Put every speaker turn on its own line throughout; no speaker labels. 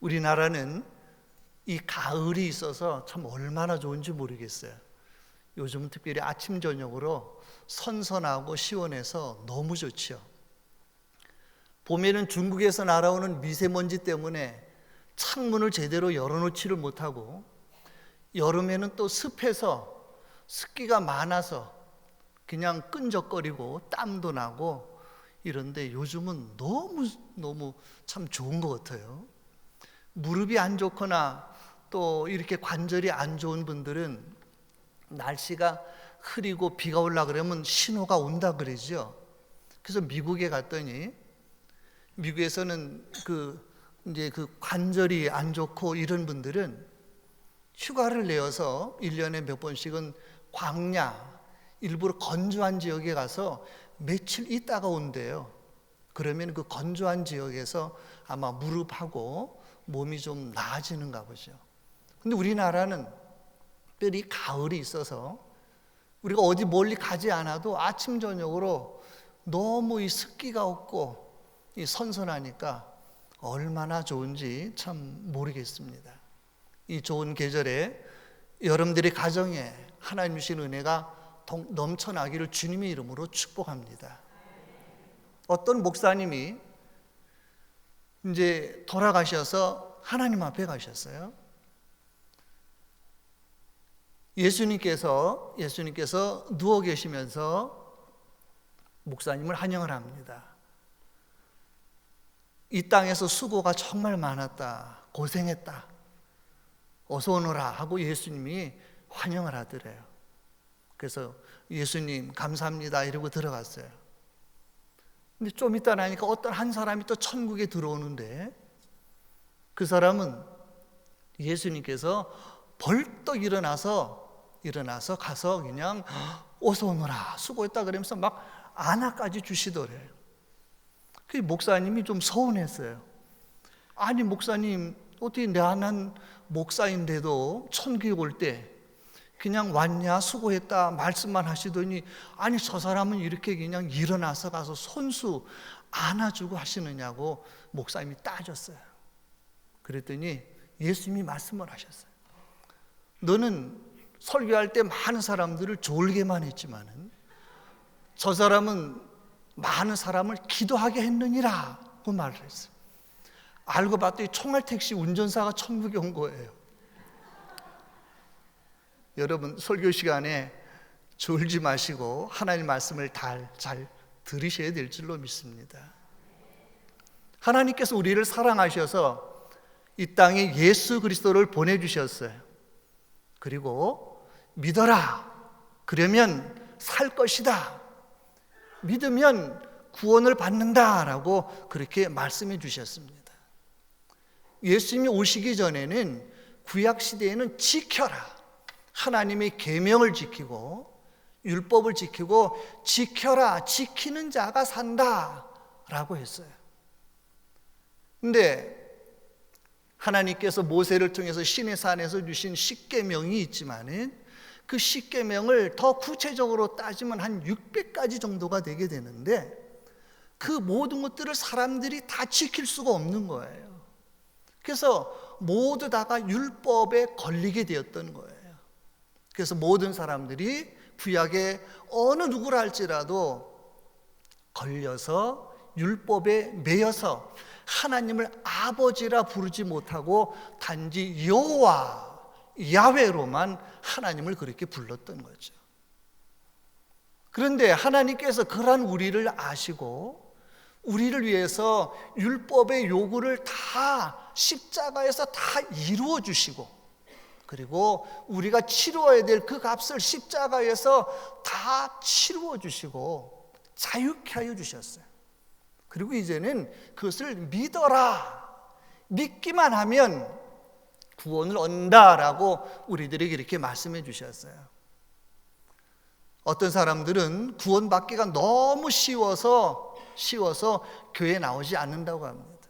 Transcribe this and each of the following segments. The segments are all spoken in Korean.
우리나라는 이 가을이 있어서 참 얼마나 좋은지 모르겠어요. 요즘은 특별히 아침 저녁으로 선선하고 시원해서 너무 좋죠. 봄에는 중국에서 날아오는 미세먼지 때문에 창문을 제대로 열어놓지를 못하고, 여름에는 또 습해서 습기가 많아서 그냥 끈적거리고 땀도 나고 이런데, 요즘은 너무 참 좋은 것 같아요. 무릎이 안 좋거나 또 이렇게 관절이 안 좋은 분들은 날씨가 흐리고 비가 올라 그러면 신호가 온다 그러죠. 그래서 미국에 갔더니, 미국에서는 이제 관절이 안 좋고 이런 분들은 휴가를 내어서 1년에 몇 번씩은 광야, 일부러 건조한 지역에 가서 며칠 있다가 온대요. 그러면 그 건조한 지역에서 아마 무릎하고 몸이 좀 나아지는가 보죠. 근데 우리나라는 특별히 가을이 있어서 우리가 어디 멀리 가지 않아도 아침 저녁으로 너무 이 습기가 없고 이 선선하니까 얼마나 좋은지 참 모르겠습니다. 이 좋은 계절에 여러분들의 가정에 하나님 주신 은혜가 넘쳐나기를 주님의 이름으로 축복합니다. 어떤 목사님이 이제 돌아가셔서 하나님 앞에 가셨어요. 예수님께서 누워 계시면서 목사님을 환영을 합니다. 이 땅에서 수고가 정말 많았다, 고생했다, 어서 오너라 하고 예수님이 환영을 하더래요. 그래서 예수님 감사합니다 이러고 들어갔어요. 근데 좀 있다 나니까 어떤 한 사람이 또 천국에 들어오는데, 그 사람은 예수님께서 벌떡 일어나서 가서 그냥 어서 오너라, 수고했다 그러면서 막 안아까지 주시더래요. 그 목사님이 좀 서운했어요. 아니 목사님, 어떻게 내한한 목사인데도 천국에 올 때 그냥 왔냐, 수고했다 말씀만 하시더니, 아니 저 사람은 이렇게 그냥 일어나서 가서 손수 안아주고 하시느냐고 목사님이 따졌어요. 그랬더니 예수님이 말씀을 하셨어요. 너는 설교할 때 많은 사람들을 졸게만 했지만은 저 사람은 많은 사람을 기도하게 했느니라 그 말을 했어요. 알고 봤더니 총알택시 운전사가 천국에 온 거예요. 여러분 설교 시간에 졸지 마시고 하나님 말씀을 잘 들으셔야 될 줄로 믿습니다. 하나님께서 우리를 사랑하셔서 이 땅에 예수 그리스도를 보내주셨어요. 그리고 믿어라, 그러면 살 것이다, 믿으면 구원을 받는다라고 그렇게 말씀해 주셨습니다. 예수님이 오시기 전에는 구약시대에는 지켜라, 하나님의 계명을 지키고 율법을 지키고 지켜라, 지키는 자가 산다라고 했어요. 근데 하나님께서 모세를 통해서 시내산에서 주신 십계명이 있지만은 그 십계명을 더 구체적으로 따지면 한 600가지 정도가 되게 되는데, 그 모든 것들을 사람들이 다 지킬 수가 없는 거예요. 그래서 모두 다가 율법에 걸리게 되었던 거예요. 그래서 모든 사람들이 구약의 어느 누구라 할지라도 걸려서 율법에 매여서 하나님을 아버지라 부르지 못하고 단지 여호와, 야훼로만 하나님을 그렇게 불렀던 거죠. 그런데 하나님께서 그러한 우리를 아시고 우리를 위해서 율법의 요구를 다 십자가에서 다 이루어 주시고, 그리고 우리가 치루어야 될 그 값을 십자가에서 다 치루어 주시고 자유케 하여 주셨어요. 그리고 이제는 그것을 믿어라, 믿기만 하면 구원을 얻는다라고 우리들에게 이렇게 말씀해 주셨어요. 어떤 사람들은 구원받기가 너무 쉬워서 교회에 나오지 않는다고 합니다.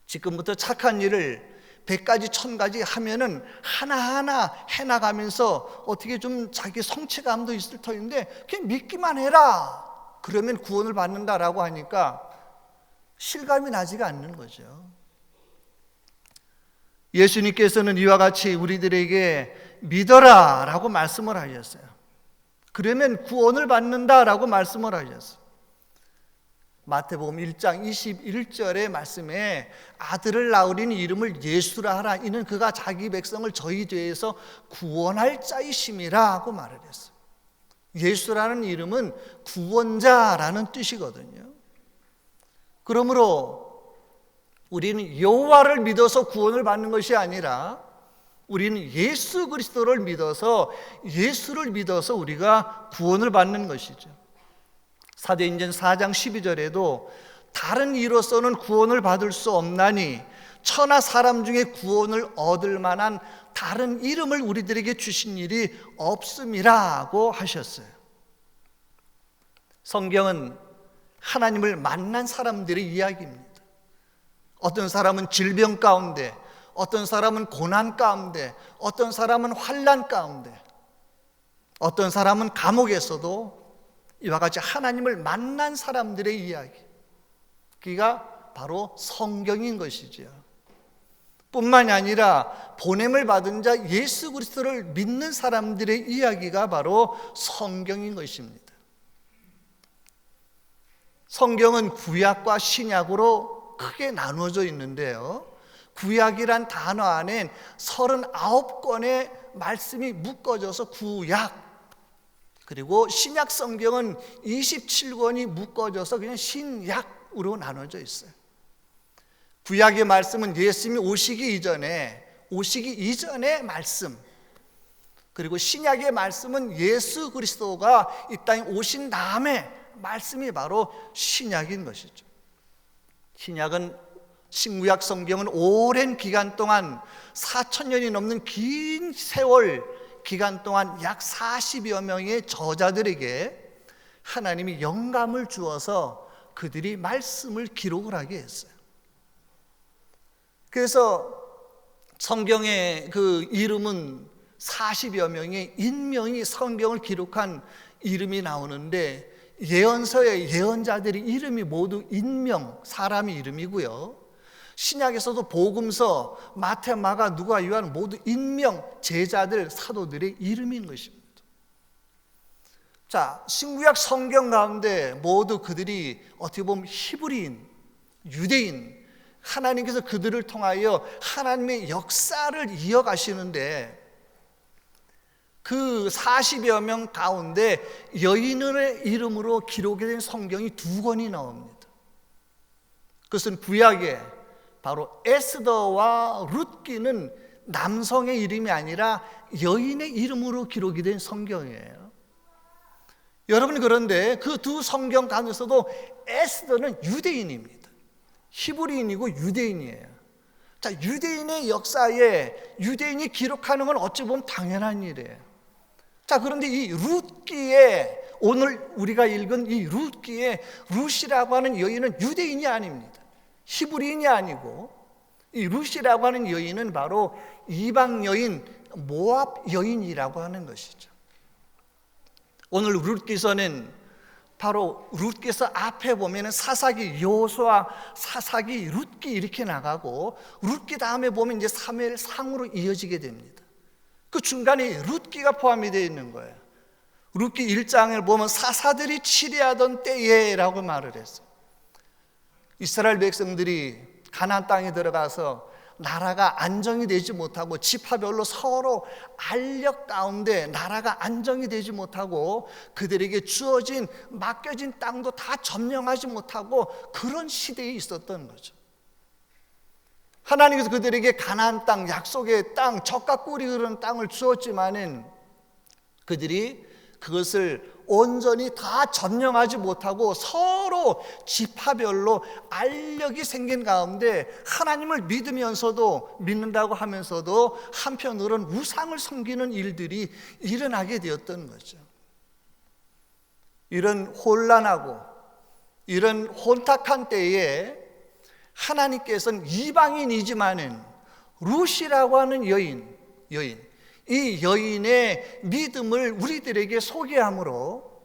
지금부터 착한 일을 100가지 1000가지 하면은 하나하나 해나가면서 어떻게 좀 자기 성취감도 있을 터인데, 그냥 믿기만 해라, 그러면 구원을 받는다라고 하니까 실감이 나지가 않는 거죠. 예수님께서는 이와 같이 우리들에게 믿어라 라고 말씀을 하셨어요. 그러면 구원을 받는다 라고 말씀을 하셨어요. 마태복음 1장 21절의 말씀에 아들을 낳으리니 이름을 예수라 하라. 이는 그가 자기 백성을 저희 죄에서 구원할 자이심이라 하고 말을 했어요. 예수라는 이름은 구원자라는 뜻이거든요. 그러므로 우리는 여호와를 믿어서 구원을 받는 것이 아니라 우리는 예수 그리스도를 믿어서 예수를 믿어서 우리가 구원을 받는 것이죠. 사도행전 4장 12절에도 다른 이로서는 구원을 받을 수 없나니 천하 사람 중에 구원을 얻을 만한 다른 이름을 우리들에게 주신 일이 없음이라고 하셨어요. 성경은 하나님을 만난 사람들의 이야기입니다. 어떤 사람은 질병 가운데, 어떤 사람은 고난 가운데, 어떤 사람은 환난 가운데, 어떤 사람은 감옥에서도 이와 같이 하나님을 만난 사람들의 이야기, 그가 바로 성경인 것이죠. 뿐만이 아니라 보냄을 받은 자 예수 그리스도를 믿는 사람들의 이야기가 바로 성경인 것입니다. 성경은 구약과 신약으로 크게 나누어져 있는데요, 구약이란 단어 안엔 39권의 말씀이 묶어져서 구약, 그리고 신약 성경은 27권이 묶어져서 그냥 신약으로 나눠져 있어요. 구약의 말씀은 예수님이 오시기 이전의 말씀, 그리고 신약의 말씀은 예수 그리스도가 이 땅에 오신 다음에 말씀이 바로 신약인 것이죠. 신구약 성경은 오랜 기간 동안 4,000년이 넘는 긴 세월 기간 동안 약 40여 명의 저자들에게 하나님이 영감을 주어서 그들이 말씀을 기록을 하게 했어요. 그래서 성경의 그 이름은 40여 명의 인명이 성경을 기록한 이름이 나오는데, 예언서의 예언자들의 이름이 모두 인명, 사람의 이름이고요, 신약에서도 복음서, 마태, 마가, 누가, 요한 모두 인명, 제자들, 사도들의 이름인 것입니다. 자, 신구약 성경 가운데 모두 그들이 어떻게 보면 히브리인, 유대인, 하나님께서 그들을 통하여 하나님의 역사를 이어가시는데, 그 40여 명 가운데 여인의 이름으로 기록이 된 성경이 2권이 나옵니다. 그것은 구약에 바로 에스더와 룻기는 남성의 이름이 아니라 여인의 이름으로 기록이 된 성경이에요. 여러분, 그런데 그 두 성경 가운데서도 에스더는 유대인입니다. 히브리인이고 유대인이에요. 자, 유대인의 역사에 유대인이 기록하는 건 어찌 보면 당연한 일이에요. 자, 그런데 이 룻기에, 오늘 우리가 읽은 이 룻기에 룻이라고 하는 여인은 유대인이 아닙니다. 히브리인이 아니고, 이 룻이라고 하는 여인은 바로 이방 여인, 모압 여인이라고 하는 것이죠. 오늘 룻기서는 바로 룻기서 앞에 보면 사사기 여호수아, 사사기 룻기 이렇게 나가고, 룻기 다음에 보면 이제 사무엘 상으로 이어지게 됩니다. 그 중간에 룻기가 포함이 되어 있는 거예요. 룻기 1장을 보면 사사들이 치리하던 때에라고 말을 했어요. 이스라엘 백성들이 가나안 땅에 들어가서 나라가 안정이 되지 못하고, 지파별로 서로 알력 가운데 나라가 안정이 되지 못하고, 그들에게 주어진 맡겨진 땅도 다 점령하지 못하고, 그런 시대에 있었던 거죠. 하나님께서 그들에게 가나안 땅, 약속의 땅, 젖과 꿀이 흐르는 땅을 주었지만은 그들이 그것을 온전히 다 점령하지 못하고 서로 지파별로 알력이 생긴 가운데 하나님을 믿는다고 하면서도 한편으로는 우상을 섬기는 일들이 일어나게 되었던 거죠. 이런 혼란하고 이런 혼탁한 때에 하나님께서는 이방인이지만은 룻이라고 하는 여인, 이 여인의 믿음을 우리들에게 소개함으로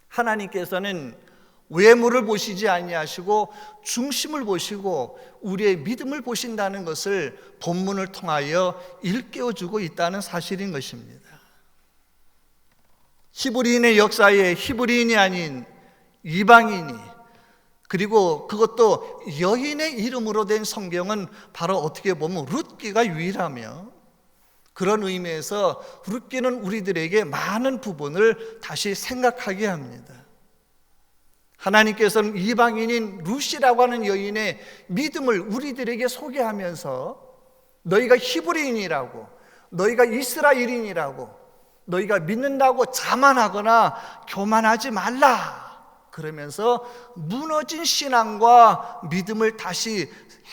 하나님께서는 외모를 보시지 아니하시고 중심을 보시고 우리의 믿음을 보신다는 것을 본문을 통하여 일깨워주고 있다는 사실인 것입니다. 히브리인의 역사에 히브리인이 아닌 이방인이, 그리고 그것도 여인의 이름으로 된 성경은 바로 어떻게 보면 룻기가 유일하며, 그런 의미에서 룻기는 우리들에게 많은 부분을 다시 생각하게 합니다. 하나님께서는 이방인인 룻이라고 하는 여인의 믿음을 우리들에게 소개하면서 너희가 히브리인이라고, 너희가 이스라엘인이라고, 너희가 믿는다고 자만하거나 교만하지 말라 그러면서 무너진 신앙과 믿음을 다시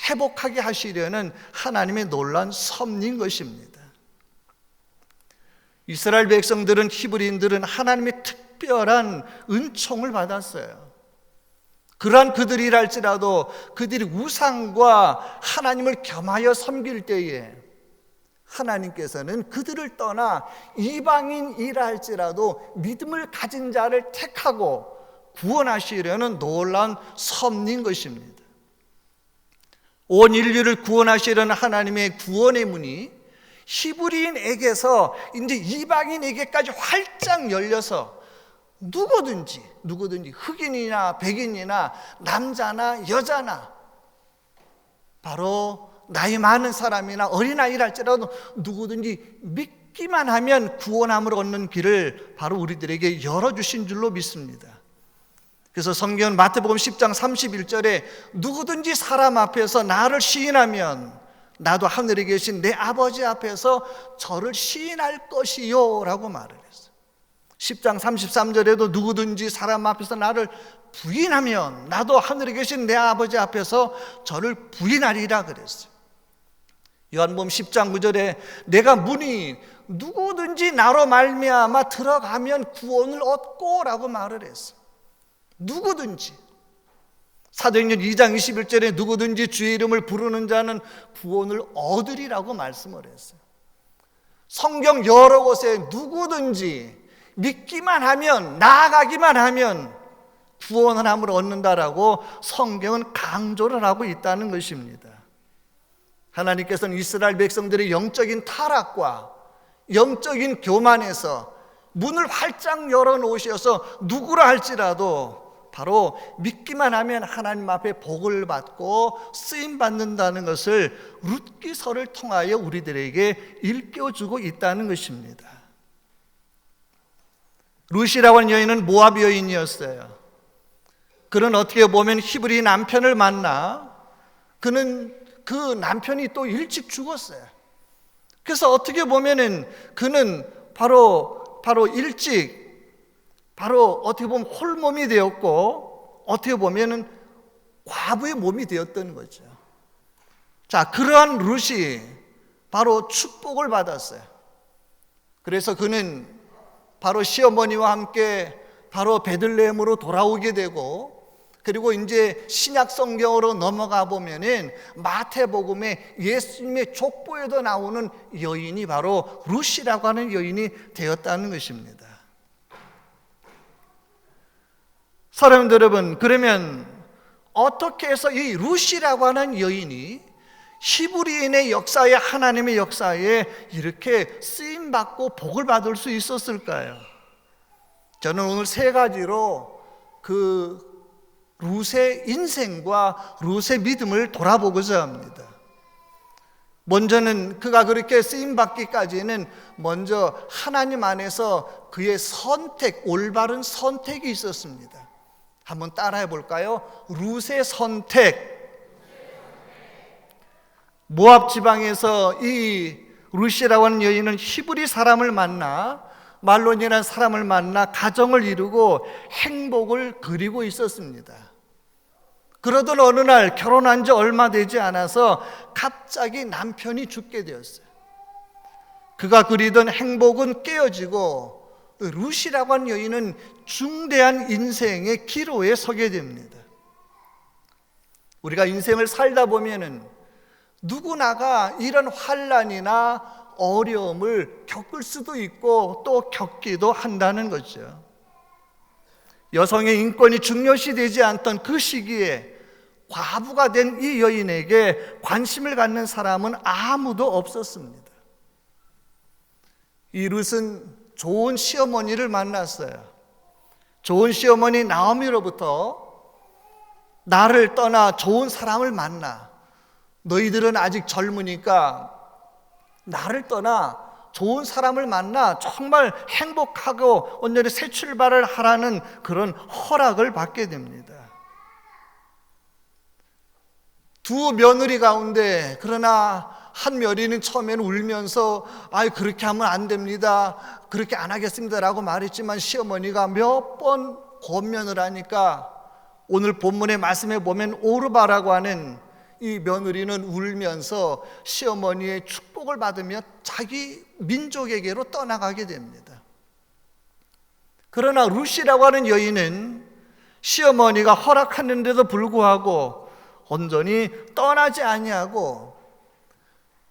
회복하게 하시려는 하나님의 놀라운 섭리인 것입니다. 이스라엘 백성들은, 히브리인들은 하나님의 특별한 은총을 받았어요. 그러한 그들이랄지라도 그들이 우상과 하나님을 겸하여 섬길 때에 하나님께서는 그들을 떠나 이방인이라 할지라도 믿음을 가진 자를 택하고 구원하시려는 놀라운 섭리인 것입니다. 온 인류를 구원하시려는 하나님의 구원의 문이 히브리인에게서 이제 이방인에게까지 활짝 열려서 누구든지 흑인이나 백인이나 남자나 여자나, 바로 나이 많은 사람이나 어린아이랄지라도 누구든지 믿기만 하면 구원함을 얻는 길을 바로 우리들에게 열어주신 줄로 믿습니다. 그래서 성경은 마태복음 10장 31절에 누구든지 사람 앞에서 나를 시인하면 나도 하늘에 계신 내 아버지 앞에서 저를 시인할 것이요 라고 말을 했어요. 10장 33절에도 누구든지 사람 앞에서 나를 부인하면 나도 하늘에 계신 내 아버지 앞에서 저를 부인하리라 그랬어요. 요한복음 10장 9절에 내가 문이 누구든지 나로 말미암아 들어가면 구원을 얻고 라고 말을 했어요. 누구든지. 사도행전 2장 21절에 누구든지 주의 이름을 부르는 자는 구원을 얻으리라고 말씀을 했어요. 성경 여러 곳에 누구든지 믿기만 하면, 나아가기만 하면 구원을 함을 얻는다라고 성경은 강조를 하고 있다는 것입니다. 하나님께서는 이스라엘 백성들의 영적인 타락과 영적인 교만에서 문을 활짝 열어놓으셔서 누구라 할지라도 바로 믿기만 하면 하나님 앞에 복을 받고 쓰임받는다는 것을 룻기서를 통하여 우리들에게 일깨워주고 있다는 것입니다. 룻이라고 하는 여인은 모압 여인이었어요. 그는 어떻게 보면 히브리 남편을 만나 그는 그 남편이 또 일찍 죽었어요. 그래서 어떻게 보면은 그는 바로 일찍 어떻게 보면 홀몸이 되었고 어떻게 보면은 과부의 몸이 되었던 거죠. 자, 그러한 룻이 바로 축복을 받았어요. 그래서 그는 바로 시어머니와 함께 바로 베들레헴으로 돌아오게 되고, 그리고 이제 신약 성경으로 넘어가 보면은 마태복음에 예수님의 족보에도 나오는 여인이 바로 룻이라고 하는 여인이 되었다는 것입니다. 사랑하는 여러분, 그러면 어떻게 해서 이 룻이라고 하는 여인이 히브리인의 역사에, 하나님의 역사에 이렇게 쓰임받고 복을 받을 수 있었을까요? 저는 오늘 세 가지로 그 룻의 인생과 룻의 믿음을 돌아보고자 합니다. 먼저는 그가 그렇게 쓰임받기까지는 먼저 하나님 안에서 그의 선택, 올바른 선택이 있었습니다. 한번 따라해 볼까요? 룻의 선택. 모압 지방에서 이 룻이라고 하는 여인은 히브리 사람을 만나, 말론이라는 사람을 만나 가정을 이루고 행복을 그리고 있었습니다. 그러던 어느 날 결혼한 지 얼마 되지 않아서 갑자기 남편이 죽게 되었어요. 그가 그리던 행복은 깨어지고 룻이라고 하는 여인은 중대한 인생의 기로에 서게 됩니다. 우리가 인생을 살다 보면은 누구나가 이런 환난이나 어려움을 겪을 수도 있고 또 겪기도 한다는 거죠. 여성의 인권이 중요시되지 않던 그 시기에 과부가 된 이 여인에게 관심을 갖는 사람은 아무도 없었습니다. 이 룻은 좋은 시어머니를 만났어요. 좋은 시어머니 나오미로부터 나를 떠나 좋은 사람을 만나. 너희들은 아직 젊으니까 나를 떠나 좋은 사람을 만나 정말 행복하고 온전히 새 출발을 하라는 그런 허락을 받게 됩니다. 두 며느리 가운데 그러나 한 며느리는 처음에는 울면서 그렇게 하면 안 됩니다, 그렇게 안 하겠습니다 라고 말했지만 시어머니가 몇 번 권면을 하니까 오늘 본문의 말씀에 보면 오르바라고 하는 이 며느리는 울면서 시어머니의 축복을 받으며 자기 민족에게로 떠나가게 됩니다. 그러나 룻이라고 하는 여인은 시어머니가 허락하는데도 불구하고 온전히 떠나지 아니하고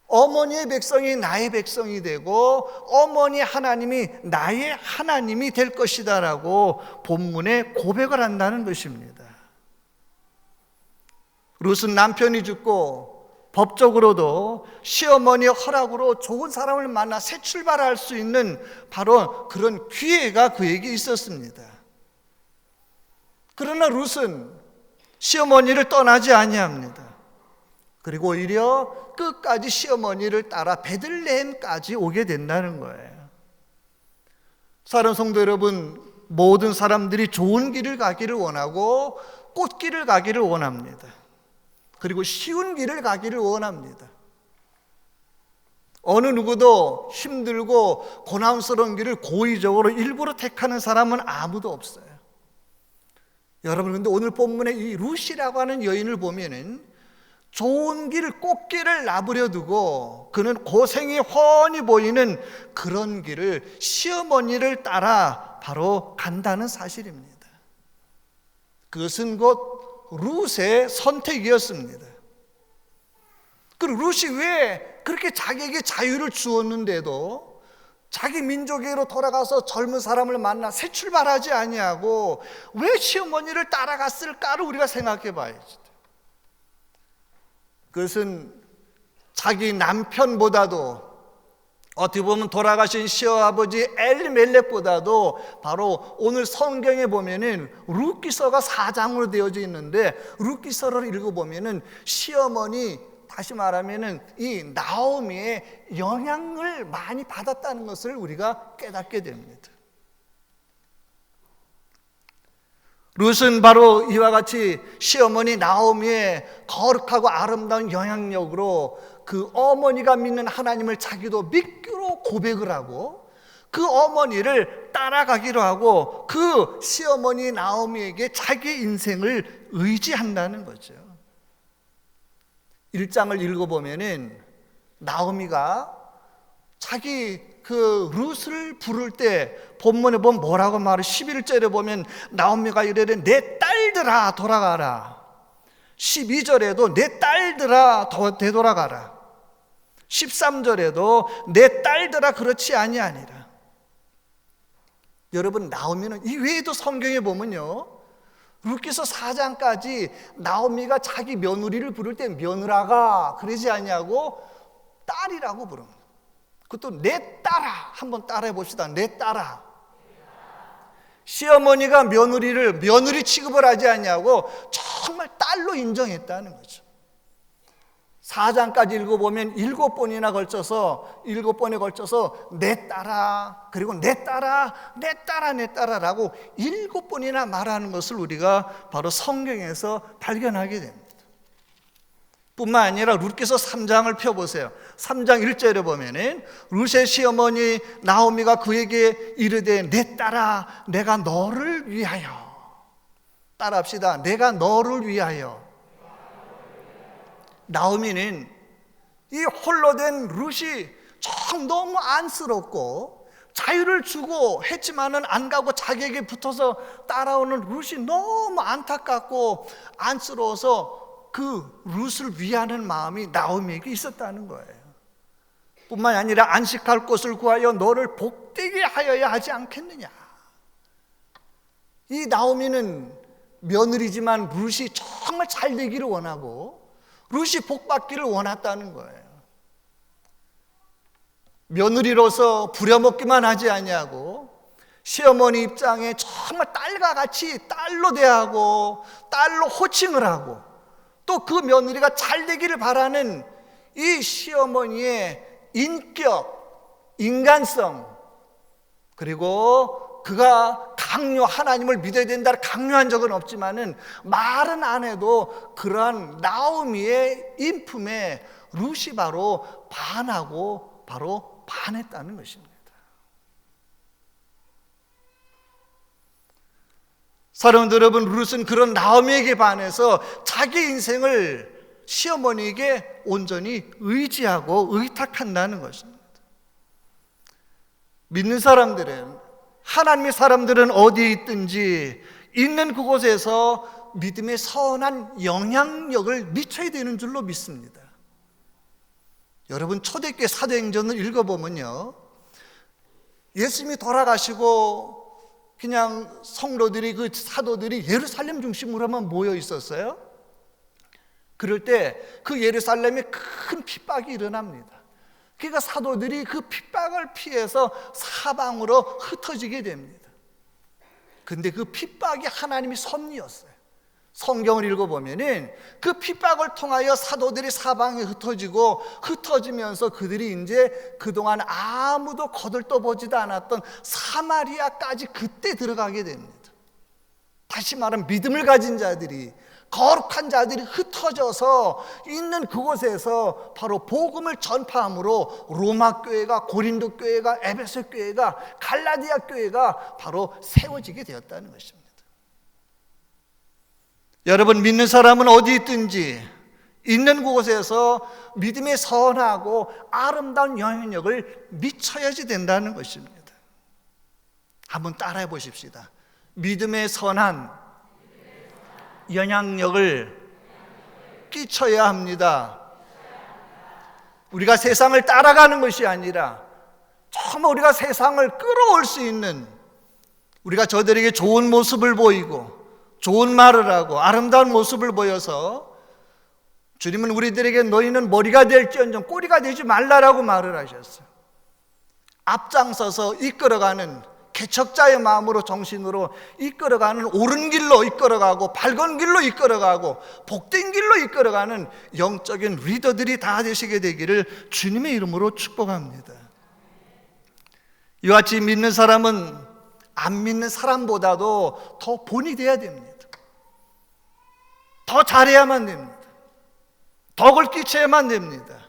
어머니의 백성이 나의 백성이 되고 어머니 하나님이 나의 하나님이 될 것이다 라고 본문에 고백을 한다는 것입니다. 룻은 남편이 죽고 법적으로도 시어머니의 허락으로 좋은 사람을 만나 새 출발할 수 있는 바로 그런 기회가 그에게 있었습니다. 그러나 룻은 시어머니를 떠나지 아니합니다. 그리고 오히려 끝까지 시어머니를 따라 베들레헴까지 오게 된다는 거예요. 사랑하는 성도 여러분, 모든 사람들이 좋은 길을 가기를 원하고 꽃길을 가기를 원합니다. 그리고 쉬운 길을 가기를 원합니다. 어느 누구도 힘들고 고난스러운 길을 고의적으로 일부러 택하는 사람은 아무도 없어요. 여러분, 근데 오늘 본문에 이 룻이라고 하는 여인을 보면은 좋은 길, 꽃길을 나부려 두고 그는 고생이 훤히 보이는 그런 길을 시어머니를 따라 바로 간다는 사실입니다. 그것은 곧 룻의 선택이었습니다. 그 룻이 왜 그렇게 자기에게 자유를 주었는데도 자기 민족에게로 돌아가서 젊은 사람을 만나 새 출발하지 아니하고 왜 시어머니를 따라갔을까를 우리가 생각해 봐야지. 그것은 자기 남편보다도 어떻게 보면 돌아가신 시어아버지 엘리멜렉보다도 바로 오늘 성경에 보면은 룻기서가 4장으로 되어져 있는데 룻기서를 읽어보면은 시어머니, 다시 말하면은 이 나오미의 영향을 많이 받았다는 것을 우리가 깨닫게 됩니다. 룻은 바로 이와 같이 시어머니 나오미의 거룩하고 아름다운 영향력으로 그 어머니가 믿는 하나님을 자기도 믿기로 고백을 하고 그 어머니를 따라가기로 하고 그 시어머니 나오미에게 자기 인생을 의지한다는 거죠. 1장을 읽어보면은 나오미가 자기 그 룻을 부를 때 본문에 보면 뭐라고 말해? 11절에 보면 나오미가 이르되 내 딸들아 돌아가라. 12절에도 내 딸들아 되돌아가라. 13절에도 내 딸들아 그렇지 아니하니라. 여러분, 나오미는 이 외에도 성경에 보면요, 룻기서 4장까지 나오미가 자기 며느리를 부를 때 며느라가 그러지 아니하고 딸이라고 부릅니다. 그것도 내 딸아. 한번 따라해 봅시다. 내 딸아. 시어머니가 며느리를 며느리 취급을 하지 않냐고 정말 딸로 인정했다는 거죠. 4장까지 읽어보면 7번에 걸쳐서 내 딸아, 그리고 내 딸아, 내 딸아, 내 딸아라고 7번이나 말하는 것을 우리가 바로 성경에서 발견하게 됩니다. 뿐만 아니라 룻기서 3장을 펴보세요. 3장 1절에 보면은 룻의 시어머니 나오미가 그에게 이르되 내 딸아 내가 너를 위하여, 따라합시다. 내가 너를 위하여. 나오미는 이 홀로 된 룻이 참 너무 안쓰럽고 자유를 주고 했지만은 안 가고 자기에게 붙어서 따라오는 룻이 너무 안타깝고 안쓰러워서 그 룻을 위하는 마음이 나오미에게 있었다는 거예요. 뿐만 아니라 안식할 곳을 구하여 너를 복되게 하여야 하지 않겠느냐. 이 나오미는 며느리지만 룻이 정말 잘 되기를 원하고 룻이 복받기를 원했다는 거예요. 며느리로서 부려먹기만 하지 아니하고 시어머니 입장에 정말 딸과 같이 딸로 대하고 딸로 호칭을 하고 또 그 며느리가 잘 되기를 바라는 이 시어머니의 인격, 인간성, 그리고 그가 하나님을 믿어야 된다를 강요한 적은 없지만은 말은 안 해도 그러한 나오미의 인품에 룻이 바로 반하고 바로 반했다는 것입니다. 사랑하는 여러분, 룻은 그런 나오미에게 반해서 자기 인생을 시어머니에게 온전히 의지하고 의탁한다는 것입니다. 믿는 사람들은, 하나님의 사람들은 어디에 있든지 있는 그곳에서 믿음의 선한 영향력을 미쳐야 되는 줄로 믿습니다. 여러분, 초대교회 사도행전을 읽어보면요, 예수님이 돌아가시고 그냥 성도들이, 그 사도들이 예루살렘 중심으로만 모여 있었어요. 그럴 때 그 예루살렘에 큰 핍박이 일어납니다. 그러니까 사도들이 그 핍박을 피해서 사방으로 흩어지게 됩니다. 근데 그 핍박이 하나님의 섭리였어요. 성경을 읽어보면은 그 핍박을 통하여 사도들이 사방에 흩어지면서 그들이 이제 그동안 아무도 거들떠보지도 않았던 사마리아까지 그때 들어가게 됩니다. 다시 말하면 믿음을 가진 자들이, 거룩한 자들이 흩어져서 있는 그곳에서 바로 복음을 전파함으로 로마 교회가, 고린도 교회가, 에베소 교회가, 갈라디아 교회가 바로 세워지게 되었다는 것입니다. 여러분, 믿는 사람은 어디 있든지 있는 곳에서 믿음의 선하고 아름다운 영향력을 미쳐야지 된다는 것입니다. 한번 따라해 보십시다. 믿음의 선한 영향력을 끼쳐야 합니다. 우리가 세상을 따라가는 것이 아니라 정말 우리가 세상을 끌어올 수 있는, 우리가 저들에게 좋은 모습을 보이고 좋은 말을 하고 아름다운 모습을 보여서, 주님은 우리들에게 너희는 머리가 될지언정 꼬리가 되지 말라라고 말을 하셨어요. 앞장서서 이끌어가는, 개척자의 마음으로, 정신으로 이끌어가는, 옳은 길로 이끌어가고 밝은 길로 이끌어가고 복된 길로 이끌어가는 영적인 리더들이 다 되시게 되기를 주님의 이름으로 축복합니다. 이와 같이 믿는 사람은 안 믿는 사람보다도 더 본이 돼야 됩니다. 더 잘해야만 됩니다. 덕을 끼쳐야만 됩니다.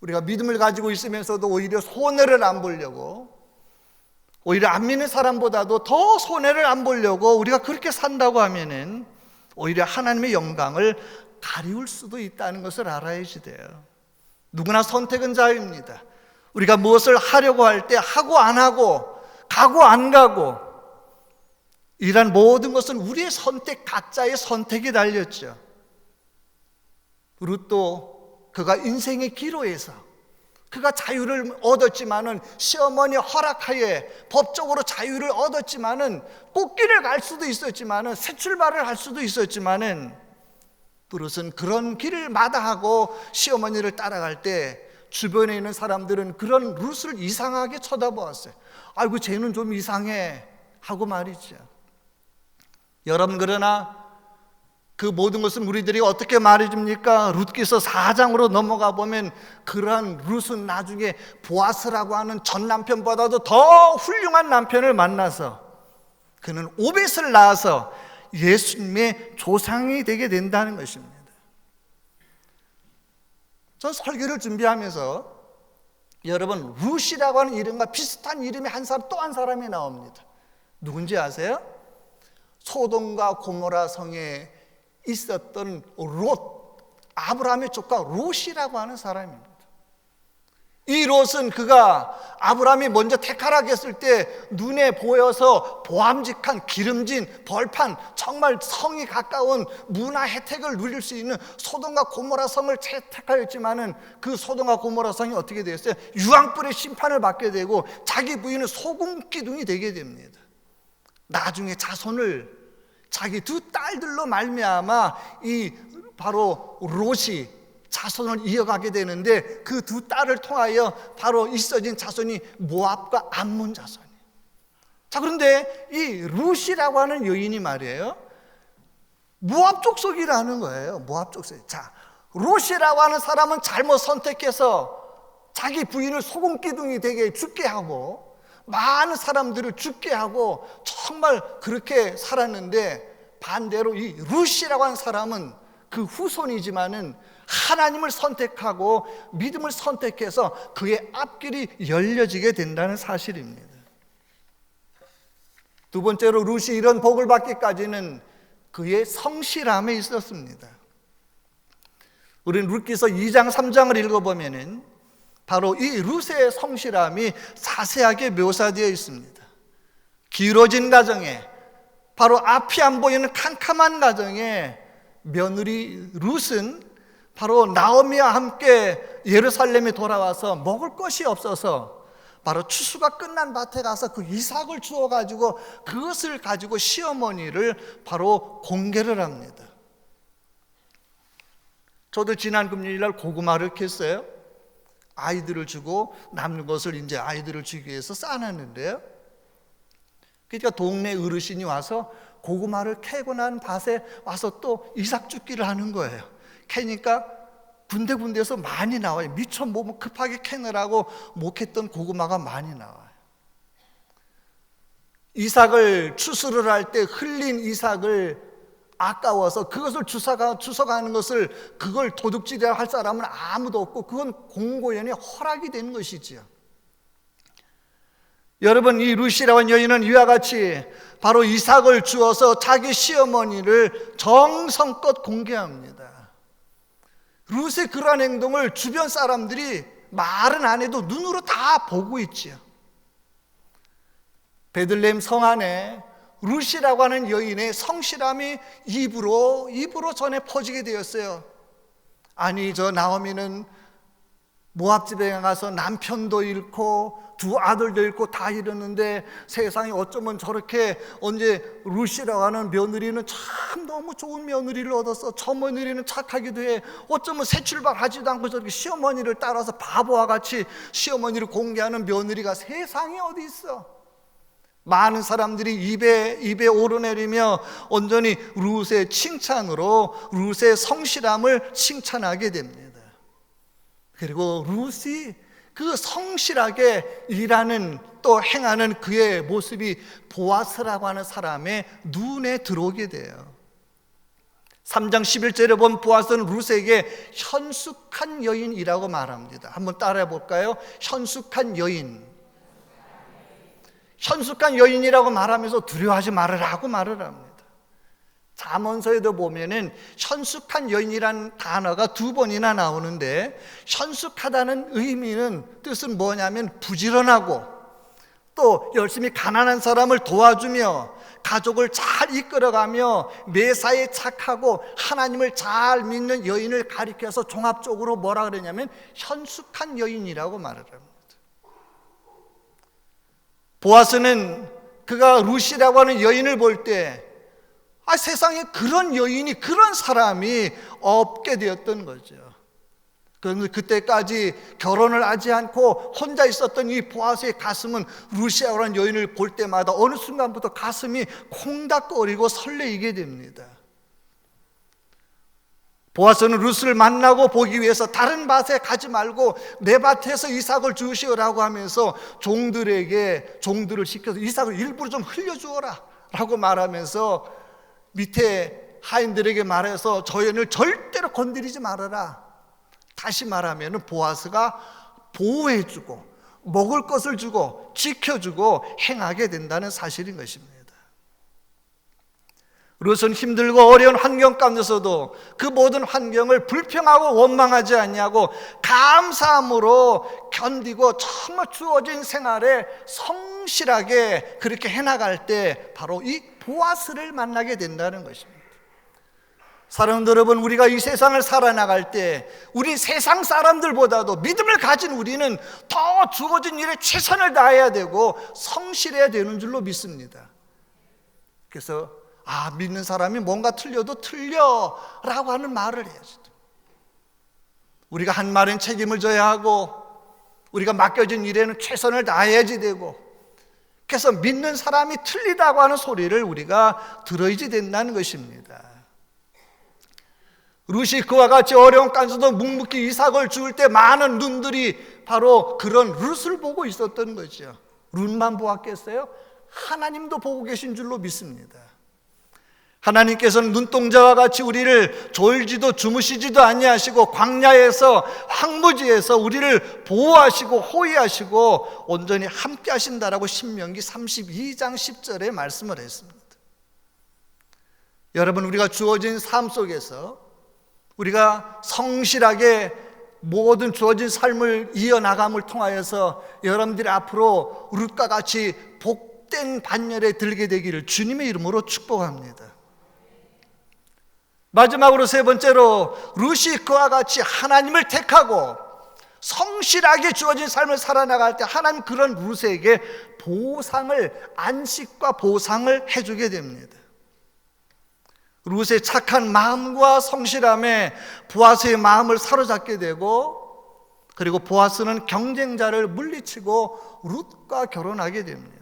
우리가 믿음을 가지고 있으면서도 오히려 손해를 안 보려고, 오히려 안 믿는 사람보다도 더 손해를 안 보려고 우리가 그렇게 산다고 하면은 오히려 하나님의 영광을 가리울 수도 있다는 것을 알아야지 돼요. 누구나 선택은 자유입니다. 우리가 무엇을 하려고 할 때 하고 안 하고, 가고 안 가고, 이런 모든 것은 우리의 선택, 각자의 선택이 달렸죠. 룻도 그가 인생의 기로에서 그가 자유를 얻었지만은, 시어머니 허락하에 법적으로 자유를 얻었지만은, 꽃길을 갈 수도 있었지만은, 새 출발을 할 수도 있었지만은, 룻은 그런 길을 마다하고 시어머니를 따라갈 때 주변에 있는 사람들은 그런 룻을 이상하게 쳐다보았어요. 아이고, 쟤는 좀 이상해 하고 말이죠. 여러분, 그러나 그 모든 것은 우리들이 어떻게 말해줍니까? 룻기서 4장으로 넘어가 보면 그러한 룻은 나중에 보아스라고 하는 전 남편보다도 더 훌륭한 남편을 만나서 그는 오벳을 낳아서 예수님의 조상이 되게 된다는 것입니다. 전 설교를 준비하면서 여러분, 룻이라고 하는 이름과 비슷한 이름이 또 한 사람이 나옵니다. 누군지 아세요? 소돔과 고모라 성에 있었던 롯, 아브라함의 조카 롯이라고 하는 사람입니다. 이 롯은 그가 아브라함이 먼저 택하라고 했을 때 눈에 보여서 보암직한, 기름진, 벌판, 정말 성이 가까운 문화 혜택을 누릴 수 있는 소돔과 고모라 성을 택하였지만은 그 소돔과 고모라 성이 어떻게 되었어요? 유황불의 심판을 받게 되고 자기 부인은 소금 기둥이 되게 됩니다. 나중에 자손을 자기 두 딸들로 말미암아 이 바로 롯이 자손을 이어가게 되는데, 그 두 딸을 통하여 바로 있어진 자손이 모압과 암몬 자손이에요. 자, 그런데 이 룻이라고 하는 여인이 말이에요, 모압 족속이라는 거예요. 모압 족속. 자, 롯이라고 하는 사람은 잘못 선택해서 자기 부인을 소금기둥이 되게 죽게 하고 많은 사람들을 죽게 하고 정말 그렇게 살았는데, 반대로 이 룻이라고 하는 사람은 그 후손이지만은 하나님을 선택하고 믿음을 선택해서 그의 앞길이 열려지게 된다는 사실입니다. 두 번째로 룻이 이런 복을 받기까지는 그의 성실함에 있었습니다. 우리는 룻기서 2장 3장을 읽어보면은 바로 이 룻의 성실함이 자세하게 묘사되어 있습니다. 길어진 가정에, 바로 앞이 안 보이는 캄캄한 가정에 며느리 룻은 바로 나오미와 함께 예루살렘에 돌아와서 먹을 것이 없어서 바로 추수가 끝난 밭에 가서 그 이삭을 주워가지고 그것을 가지고 시어머니를 바로 공개를 합니다. 저도 지난 금요일날 고구마를 캤어요. 아이들을 주고 남는 것을 이제 아이들을 주기 위해서 싸놨는데요, 그러니까 동네 어르신이 와서 고구마를 캐고 난 밭에 와서 또 이삭 줍기를 하는 거예요. 캐니까 군데군데에서 많이 나와요. 미처 뭐 급하게 캐느라고 못 캤던 고구마가 많이 나와요. 이삭을 추수를 할 때 흘린 이삭을 아까워서 그것을 주워가는 것을, 그걸 도둑질이라 할 사람은 아무도 없고 그건 공고연히 허락이 되는 것이지요. 여러분, 이 룻이라고 하는 여인은 이와 같이 바로 이삭을 주어서 자기 시어머니를 정성껏 공개합니다. 룻의 그러한 행동을 주변 사람들이 말은 안 해도 눈으로 다 보고 있지요. 베들레헴 성 안에 룻이라고 하는 여인의 성실함이 입으로 전해 퍼지게 되었어요. 아니, 저 나오미는 모압 집에 가서 남편도 잃고 두 아들도 잃고 다 잃었는데 세상에 어쩌면 저렇게, 언제 룻이라고 하는 며느리는 참 너무 좋은 며느리를 얻었어. 저 며느리는 착하기도 해. 어쩌면 새 출발하지도 않고 저렇게 시어머니를 따라서 바보와 같이 시어머니를 공개하는 며느리가 세상에 어디 있어. 많은 사람들이 입에 오르내리며 온전히 룻의 칭찬으로 룻의 성실함을 칭찬하게 됩니다. 그리고 룻이 그 성실하게 일하는, 또 행하는 그의 모습이 보아스라고 하는 사람의 눈에 들어오게 돼요. 3장 11절에 본 보아스는 룻에게 현숙한 여인이라고 말합니다. 한번 따라해 볼까요? 현숙한 여인. 현숙한 여인이라고 말하면서 두려워하지 말으라고 말을 합니다. 잠언서에도 보면은 현숙한 여인이라는 단어가 2번이나 나오는데, 현숙하다는 의미는, 뜻은 뭐냐면 부지런하고 또 열심히 가난한 사람을 도와주며 가족을 잘 이끌어가며 매사에 착하고 하나님을 잘 믿는 여인을 가리켜서 종합적으로 뭐라 그러냐면 현숙한 여인이라고 말을 합니다. 보아스는 그가 룻이라고 하는 여인을 볼 때 세상에 그런 여인이, 그런 사람이 없게 되었던 거죠. 그런데 그때까지 결혼을 하지 않고 혼자 있었던 이 보아스의 가슴은 룻이라고 하는 여인을 볼 때마다 어느 순간부터 가슴이 콩닥거리고 설레이게 됩니다. 보아스는 룻을 만나고 보기 위해서 다른 밭에 가지 말고 내 밭에서 이삭을 주시오라고 하면서 종들을 시켜서 이삭을 일부러 좀 흘려주어라 라고 말하면서 밑에 하인들에게 말해서 저 여인을 절대로 건드리지 말아라. 다시 말하면 보아스가 보호해주고 먹을 것을 주고 지켜주고 행하게 된다는 사실인 것입니다. 룻은 힘들고 어려운 환경 가운데서도 그 모든 환경을 불평하고 원망하지 않냐고 감사함으로 견디고 정말 주어진 생활에 성실하게 그렇게 해나갈 때 바로 이 보아스를 만나게 된다는 것입니다. 사랑하는 여러분, 우리가 이 세상을 살아나갈 때 우리 세상 사람들보다도 믿음을 가진 우리는 더 주어진 일에 최선을 다해야 되고 성실해야 되는 줄로 믿습니다. 그래서 믿는 사람이 뭔가 틀려도 틀려라고 하는 말을 해야죠. 우리가 한 말엔 책임을 져야 하고 우리가 맡겨진 일에는 최선을 다해야지 되고, 그래서 믿는 사람이 틀리다고 하는 소리를 우리가 들어야지 된다는 것입니다. 룻이 그와 같이 어려운 깐수도 묵묵히 이삭을 죽을 때 많은 눈들이 바로 그런 룻을 보고 있었던 거죠. 룻만 보았겠어요? 하나님도 보고 계신 줄로 믿습니다. 하나님께서는 눈동자와 같이 우리를 졸지도 주무시지도 아니하시고 광야에서 황무지에서 우리를 보호하시고 호위하시고 온전히 함께 하신다라고 신명기 32장 10절에 말씀을 했습니다. 여러분, 우리가 주어진 삶 속에서 우리가 성실하게 모든 주어진 삶을 이어나감을 통하여서 여러분들이 앞으로 룻과 같이 복된 반열에 들게 되기를 주님의 이름으로 축복합니다. 마지막으로 세 번째로, 룻이 그와 같이 하나님을 택하고 성실하게 주어진 삶을 살아나갈 때 하나님 그런 룻에게 보상을, 안식과 보상을 해주게 됩니다. 룻의 착한 마음과 성실함에 보아스의 마음을 사로잡게 되고, 그리고 보아스는 경쟁자를 물리치고 룻과 결혼하게 됩니다.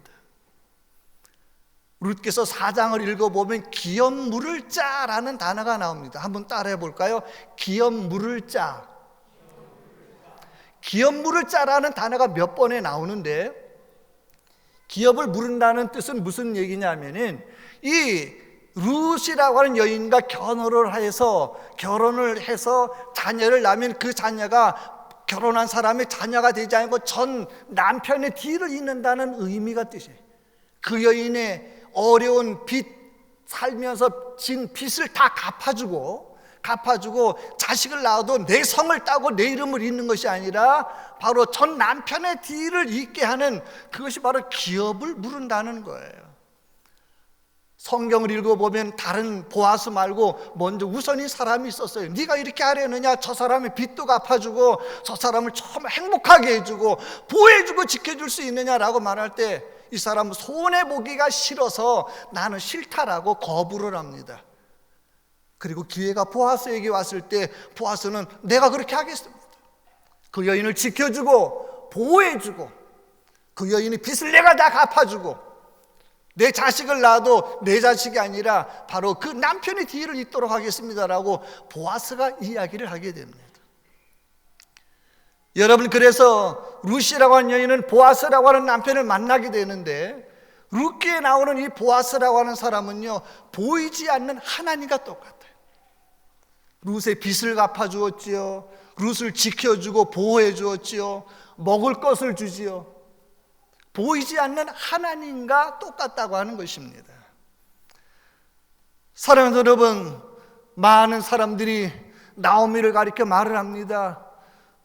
룻께서 4장을 읽어보면 기업 물을 자라는 단어가 나옵니다. 한번 따라해 볼까요? 기업 물을 자. 기업 물을 자라는 단어가 몇 번에 나오는데, 기업을 물은다는 뜻은 무슨 얘기냐면은 이 룻이라고 하는 여인과 결혼을 해서 자녀를 낳으면 그 자녀가 결혼한 사람의 자녀가 되지 않고 전 남편의 뒤를 잇는다는 의미가 뜻이에요. 그 여인의 어려운 빚, 살면서 진 빚을 다 갚아주고 자식을 낳아도 내 성을 따고 내 이름을 잇는 것이 아니라 바로 전 남편의 뒤를 잇게 하는, 그것이 바로 기업을 물은다는 거예요. 성경을 읽어보면 다른 보아스 말고 먼저 우선이 사람이 있었어요. 네가 이렇게 하려느냐? 저 사람의 빚도 갚아주고 저 사람을 정말 행복하게 해주고 보호해주고 지켜줄 수 있느냐라고 말할 때 이 사람은 손해보기가 싫어서 나는 싫다라고 거부를 합니다. 그리고 기회가 보아스에게 왔을 때 보아스는 내가 그렇게 하겠습니다. 그 여인을 지켜주고 보호해주고 그 여인의 빚을 내가 다 갚아주고 내 자식을 낳아도 내 자식이 아니라 바로 그 남편의 뒤를 잇도록 하겠습니다라고 보아스가 이야기를 하게 됩니다. 여러분, 그래서 룻이라고 하는 여인은 보아스라고 하는 남편을 만나게 되는데, 룻기에 나오는 이 보아스라고 하는 사람은요, 보이지 않는 하나님과 똑같아요. 룻의 빚을 갚아주었지요, 룻을 지켜주고 보호해 주었지요, 먹을 것을 주지요. 보이지 않는 하나님과 똑같다고 하는 것입니다. 사랑하는 여러분, 많은 사람들이 나오미를 가리켜 말을 합니다.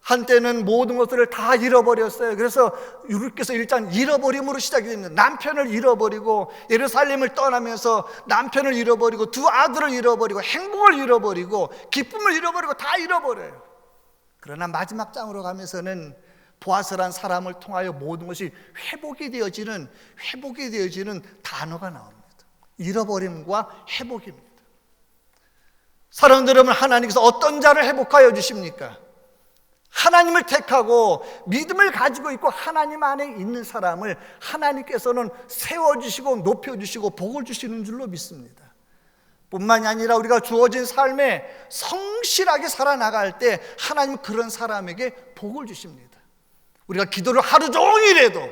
한때는 모든 것들을 다 잃어버렸어요. 그래서 룻께서 일단 잃어버림으로 시작이 됩니다. 남편을 잃어버리고 예루살렘을 떠나면서 남편을 잃어버리고 두 아들을 잃어버리고 행복을 잃어버리고 기쁨을 잃어버리고 다 잃어버려요. 그러나 마지막 장으로 가면서는 보아스란 사람을 통하여 모든 것이 회복이 되어지는 단어가 나옵니다. 잃어버림과 회복입니다. 사랑하는 여러분, 하나님께서 어떤 자를 회복하여 주십니까? 하나님을 택하고 믿음을 가지고 있고 하나님 안에 있는 사람을 하나님께서는 세워주시고 높여주시고 복을 주시는 줄로 믿습니다. 뿐만이 아니라 우리가 주어진 삶에 성실하게 살아나갈 때 하나님 그런 사람에게 복을 주십니다. 우리가 기도를 하루 종일 해도,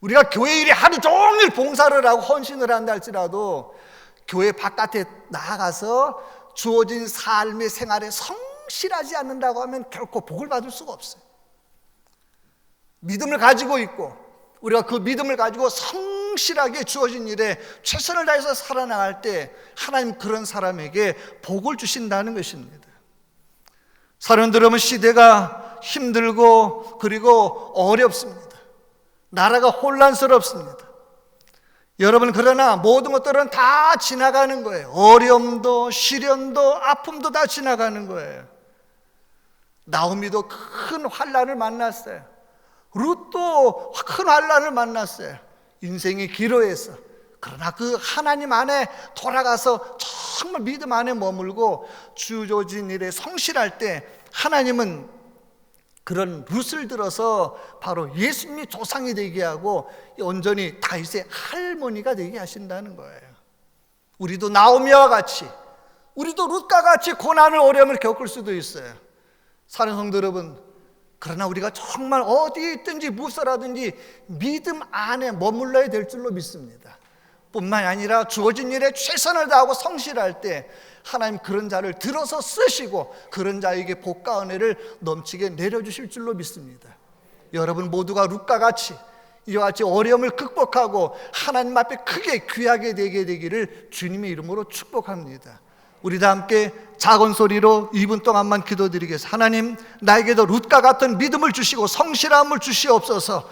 우리가 교회 일에 하루 종일 봉사를 하고 헌신을 한다 할지라도 교회 바깥에 나가서 주어진 삶의 생활에 성실하지 않는다고 하면 결코 복을 받을 수가 없어요. 믿음을 가지고 있고 우리가 그 믿음을 가지고 성실하게 주어진 일에 최선을 다해서 살아나갈 때 하나님 그런 사람에게 복을 주신다는 것입니다. 사랑하는 여러분, 시대가 힘들고 그리고 어렵습니다. 나라가 혼란스럽습니다. 여러분, 그러나 모든 것들은 다 지나가는 거예요. 어려움도 시련도 아픔도 다 지나가는 거예요. 나오미도 큰 환난을 만났어요. 룻도 큰 환난을 만났어요. 인생이 기로에서 그러나 그 하나님 안에 돌아가서 정말 믿음 안에 머물고 주어진 일에 성실할 때 하나님은 그런 룻을 들어서 바로 예수님이 조상이 되게 하고 온전히 다윗의 할머니가 되게 하신다는 거예요. 우리도 나오미와 같이, 우리도 룻과 같이 고난을 어려움을 겪을 수도 있어요. 사랑하는 성도 여러분, 그러나 우리가 정말 어디에 있든지 무엇이라든지 믿음 안에 머물러야 될 줄로 믿습니다. 뿐만 아니라 주어진 일에 최선을 다하고 성실할 때 하나님 그런 자를 들어서 쓰시고 그런 자에게 복과 은혜를 넘치게 내려주실 줄로 믿습니다. 여러분 모두가 룻과 같이 이와 같이 어려움을 극복하고 하나님 앞에 크게 귀하게 되게 되기를 주님의 이름으로 축복합니다. 우리 다 함께 작은 소리로 2분 동안만 기도드리겠습니다. 하나님, 나에게도 룻과 같은 믿음을 주시고 성실함을 주시옵소서.